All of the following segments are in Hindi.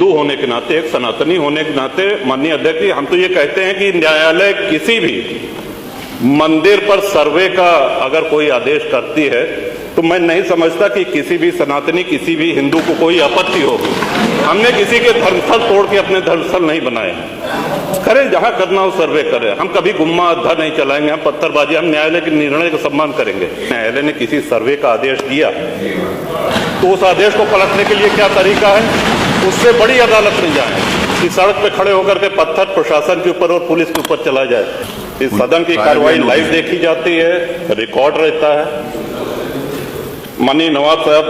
हिंदू होने के नाते, एक सनातनी होने के नाते माननीय अध्यक्ष जी, हम तो ये कहते हैं कि न्यायालय किसी भी मंदिर पर सर्वे का अगर कोई आदेश करती है तो मैं नहीं समझता कि किसी भी सनातनी, किसी भी हिंदू को कोई आपत्ति होगी। हमने किसी के धर्मस्थल तोड़ के अपने धर्मस्थल नहीं बनाए। करें जहां करना हो सर्वे करें, हम कभी गुम्मा अद्धा नहीं चलाएंगे, हम पत्थरबाजी, हम न्यायालय के निर्णय का सम्मान करेंगे। न्यायालय ने किसी सर्वे का आदेश दिया तो उस आदेश को पलटने के लिए क्या तरीका है? उससे बड़ी अदालत में जाए कि सड़क पे खड़े होकर के पत्थर प्रशासन के ऊपर और पुलिस के ऊपर चला जाए। इस सदन की कार्रवाई लाइव देखी जाती है, रिकॉर्ड रहता है। माननीय नवाब साहब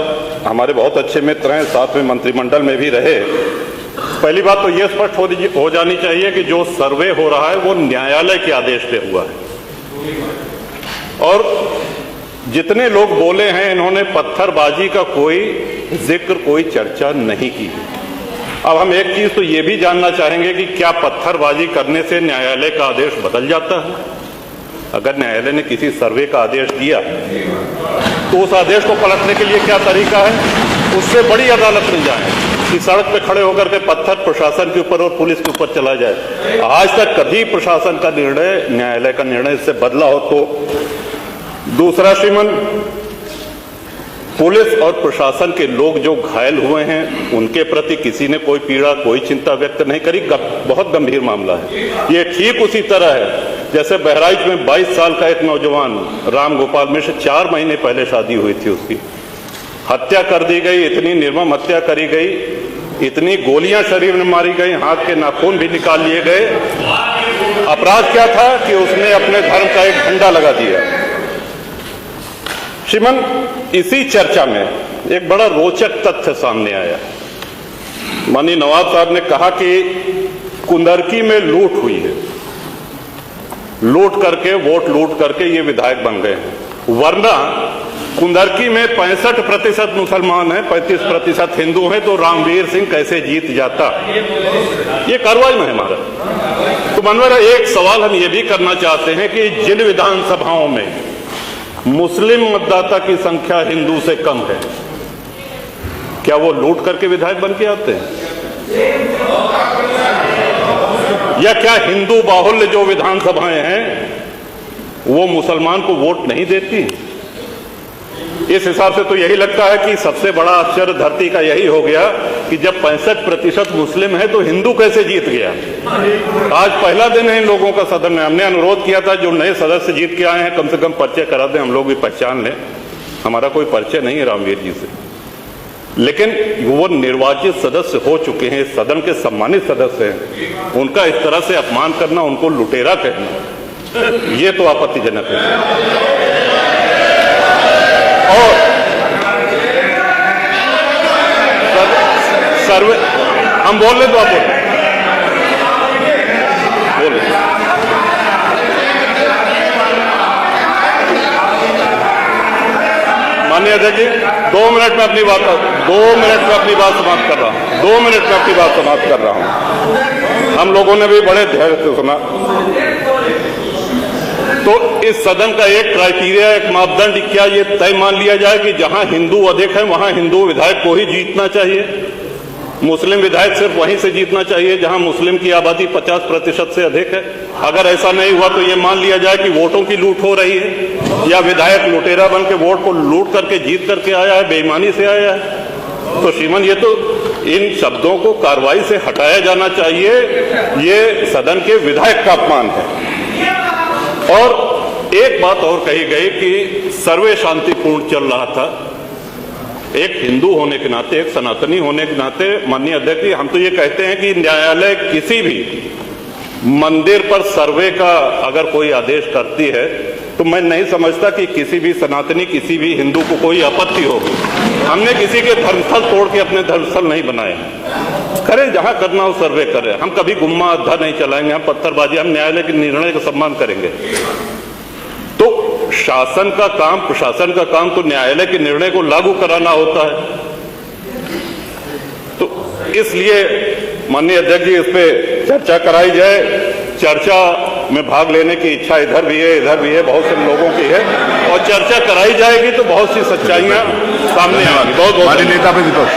हमारे बहुत अच्छे मित्र हैं, साथ में मंत्रिमंडल में भी रहे। पहली बात तो यह स्पष्ट हो जानी चाहिए कि जो सर्वे हो रहा है वो न्यायालय के आदेश पे हुआ है, और जितने लोग बोले हैं इन्होंने पत्थरबाजी का कोई जिक्र, कोई चर्चा नहीं की। अब हम एक चीज तो ये भी जानना चाहेंगे कि क्या पत्थरबाजी करने से न्यायालय का आदेश बदल जाता है? अगर न्यायालय ने किसी सर्वे का आदेश दिया तो उस आदेश को पलटने के लिए क्या तरीका है? उससे बड़ी अदालत में जाए कि सड़क पे खड़े होकर के पत्थर प्रशासन के ऊपर और पुलिस के ऊपर चला जाए। आज तक कभी प्रशासन का निर्णय, न्यायालय का निर्णय इससे बदला हो तो? दूसरा, श्रीमान, पुलिस और प्रशासन के लोग जो घायल हुए हैं उनके प्रति किसी ने कोई पीड़ा, कोई चिंता व्यक्त नहीं करी। बहुत गंभीर मामला है ये। ठीक उसी तरह है जैसे बहराइच में 22 साल का एक नौजवान राम गोपाल मिश्र, 4 महीने पहले शादी हुई थी, उसकी हत्या कर दी गई। इतनी निर्मम हत्या करी गई, इतनी गोलियां शरीर में मारी गई, हाथ के नाखून भी निकाल लिए गए। अपराध क्या था कि उसने अपने धर्म का एक झंडा लगा दिया। श्रीमान, इसी चर्चा में एक बड़ा रोचक तथ्य सामने आया। माननीय नवाब साहब ने कहा कि कुंदरकी में लूट हुई है, लूट करके, वोट लूट करके ये विधायक बन गए हैं। वरना कुंदरकी में 65% मुसलमान हैं, 35% हिंदू हैं, तो रामवीर सिंह कैसे जीत जाता? ये कार्रवाई में है हमारा। तो मनोहर, एक सवाल हम ये भी करना चाहते हैं कि जिन विधानसभाओं में मुस्लिम मतदाता की संख्या हिंदू से कम है, क्या वो लूट करके विधायक बन के आते हैं? या क्या हिंदू बाहुल्य जो विधानसभाएं हैं वो मुसलमान को वोट नहीं देती? इस हिसाब से तो यही लगता है कि सबसे बड़ा आश्चर्य धरती का यही हो गया कि जब 65% मुस्लिम है तो हिंदू कैसे जीत गया? आज पहला दिन है इन लोगों का सदन में। हमने अनुरोध किया था जो नए सदस्य जीत के आए हैं कम से कम परिचय करा दें, हम लोग भी पहचान लें। हमारा कोई परिचय नहीं है रामवीर जी से, लेकिन वो निर्वाचित सदस्य हो चुके हैं, सदन के सम्मानित सदस्य हैं। उनका इस तरह से अपमान करना, उनको लुटेरा कहना, ये तो आपत्तिजनक है। और सर्वे हम बोल रहे तो आप बोले। माननीय अध्यक्ष जी, 2 मिनट में अपनी बात समाप्त कर रहा हूं। 2 मिनट में अपनी बात समाप्त कर रहा हूं। हम लोगों ने भी बड़े धैर्य से सुना। तो इस सदन का एक क्राइटेरिया, एक मापदंड क्या ये तय मान लिया जाए कि जहां हिंदू अधिक है वहां हिंदू विधायक को ही जीतना चाहिए, मुस्लिम विधायक सिर्फ वहीं से जीतना चाहिए जहां मुस्लिम की आबादी 50% से अधिक है? अगर ऐसा नहीं हुआ तो ये मान लिया जाए कि वोटों की लूट हो रही है या विधायक लुटेरा बन के वोट को लूट करके जीत करके आया है, बेईमानी से आया है। तो श्रीमान, ये तो इन शब्दों को कार्रवाई से हटाया जाना चाहिए। ये सदन के विधायक का अपमान है। और एक बात और कही गई कि सर्वे शांतिपूर्ण चल रहा था। एक हिंदू होने के नाते, एक सनातनी होने के नाते माननीय अध्यक्ष जी, हम तो ये कहते हैं कि न्यायालय किसी भी मंदिर पर सर्वे का अगर कोई आदेश करती है तो मैं नहीं समझता कि किसी भी सनातनी, किसी भी हिंदू को कोई आपत्ति होगी। हमने किसी के धर्मस्थल तोड़ के अपने धर्मस्थल नहीं बनाए। करें जहां करना हो सर्वे करें, हम कभी गुम्मा अद्धा नहीं चलाएंगे, हम पत्थरबाजी, हम न्यायालय के निर्णय का सम्मान करेंगे। तो शासन का काम, प्रशासन का काम तो न्यायालय के निर्णय को लागू कराना होता है। तो इसलिए माननीय अध्यक्ष जी, इस पे चर्चा कराई जाए। चर्चा में भाग लेने की इच्छा इधर भी है, इधर भी है, बहुत से लोगों की है, और चर्चा कराई जाएगी तो बहुत सी सच्चाइयां सामने आएंगी। बहुत बहुत नेता पे विपक्ष।